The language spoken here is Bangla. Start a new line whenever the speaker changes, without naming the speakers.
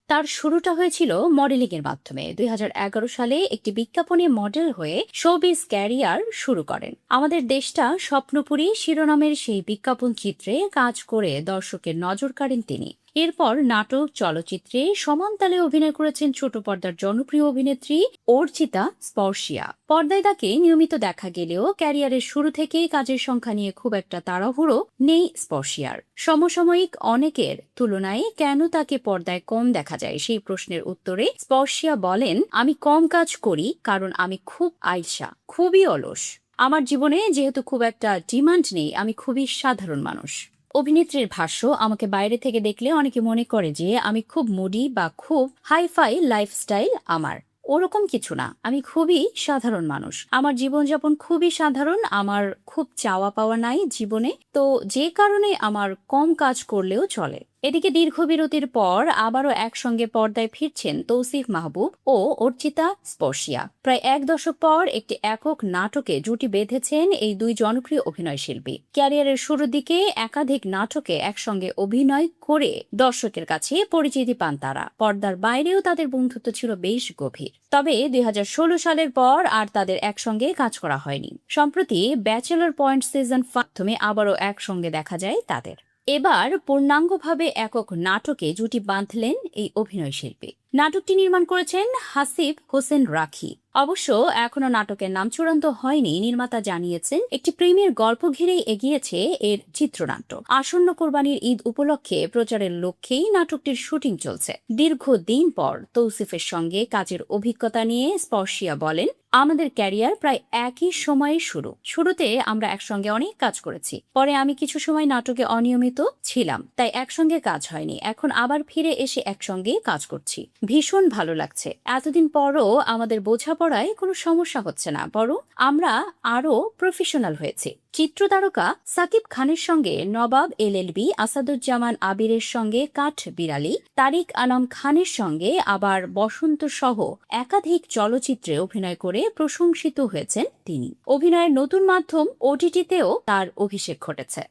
তার শুরুটা হয়েছিল মডেলিং এর মাধ্যমে। ২০১১ সালে একটি বিজ্ঞাপনে মডেল হয়ে শোবিজ ক্যারিয়ার শুরু করেন। আমাদের দেশটা স্বপ্নপুরী শিরোনামের সেই বিজ্ঞাপন চিত্রে কাজ করে দর্শকের নজর কাড়েন তিনি। এরপর নাটক, চলচ্চিত্রে সমানতালে অভিনয় করেছেন ছোট পর্দার জনপ্রিয় অভিনেত্রী অর্চিতা স্পর্শিয়া। পর্দায় তাকে নিয়মিত দেখা গেলেও ক্যারিয়ারের শুরু থেকেই কাজের সংখ্যা নিয়ে খুব একটা তাড়াহুড়ো নেই স্পর্শিয়ার। সমসাময়িক অনেকের তুলনায় কেন তাকে পর্দায় কম দেখা যায় সেই প্রশ্নের উত্তরে স্পর্শিয়া বলেন, আমি কম কাজ করি কারণ আমি খুব আলসা, খুবই অলস। আমার জীবনে যেহেতু খুব একটা ডিমান্ড নেই, আমি খুবই সাধারণ মানুষ। অভিনেত্রীর ভাষ্য, আমাকে বাইরে থেকে দেখলে অনেকে মনে করে যে আমি খুব মুডি বা খুব হাইফাই লাইফস্টাইল আমার। ওরকম কিছু না, আমি খুবই সাধারণ মানুষ। আমার জীবনযাপন খুবই সাধারণ, আমার খুব চাওয়া পাওয়া নাই জীবনে, তো যে কারণে আমার কম কাজ করলেও চলে। এদিকে দীর্ঘ বিরতির পর আবারও একসঙ্গে পর্দায় ফিরছেন তৌসিফ মাহবুব ও অর্চিতা স্পর্শিয়া। প্রায় এক দশক পর একটি একক নাটকে জুটি বেঁধেছেন এই দুই জনপ্রিয় অভিনয়শিল্পী। ক্যারিয়ারের শুরুর দিকে একাধিক নাটকে একসঙ্গে অভিনয় করে দর্শকের কাছে পরিচিতি পান তারা। পর্দার বাইরেও তাদের বন্ধুত্ব ছিল বেশ গভীর। তবে ২০১৬ সালের পর আর তাদের একসঙ্গে কাজ করা হয়নি। সম্প্রতি ব্যাচেলর পয়েন্ট সিজন মাধ্যমে আবারও একসঙ্গে দেখা যায় তাদের। এবার পূর্ণাঙ্গভাবে একক নাটকে জুটি বাঁধলেন এই অভিনয়শিল্পী। নাটকটি নির্মাণ করেছেন হাসিব হোসেন রাখি। অবশ্য এখনো নাটকের নাম চূড়ান্ত হয়নি। নির্মাতা জানিয়েছেন একটি প্রেমের গল্প ঘিরেই এগিয়েছে এর চিত্রনাট্য। আসন্ন কোরবানির ঈদ উপলক্ষে প্রচারের লক্ষ্যেই নাটকটির শুটিং চলছে। দীর্ঘদিন পর তৌসিফের সঙ্গে কাজের অভিজ্ঞতা নিয়ে স্পর্শিয়া বলেন, আমাদের ক্যারিয়ার প্রায় একই সময়ে শুরুতে আমরা একসঙ্গে অনেক কাজ করেছি। পরে আমি কিছু সময় নাটকে অনিয়মিত ছিলাম, তাই একসঙ্গে কাজ হয়নি। এখন আবার ফিরে এসে একসঙ্গে কাজ করছি। ভীষণ ভালো লাগছে। এতদিন পরও আমাদের বোঝাপড়ায় কোনো সমস্যা হচ্ছে না, বরং আমরা আরো প্রফেশনাল হয়েছি। চিত্র তারকা সাকিব খানের সঙ্গে নবাব এলএলবি, আসাদুজ্জামান আবিরের সঙ্গে কাঠ বিড়ালি, তারিক আনাম খানের সঙ্গে আবার বসন্ত সহ একাধিক চলচ্চিত্রে অভিনয় করে প্রশংসিত হয়েছেন তিনি। অভিনয়ের নতুন মাধ্যম ওটিটিতেও তার অভিষেক ঘটেছে।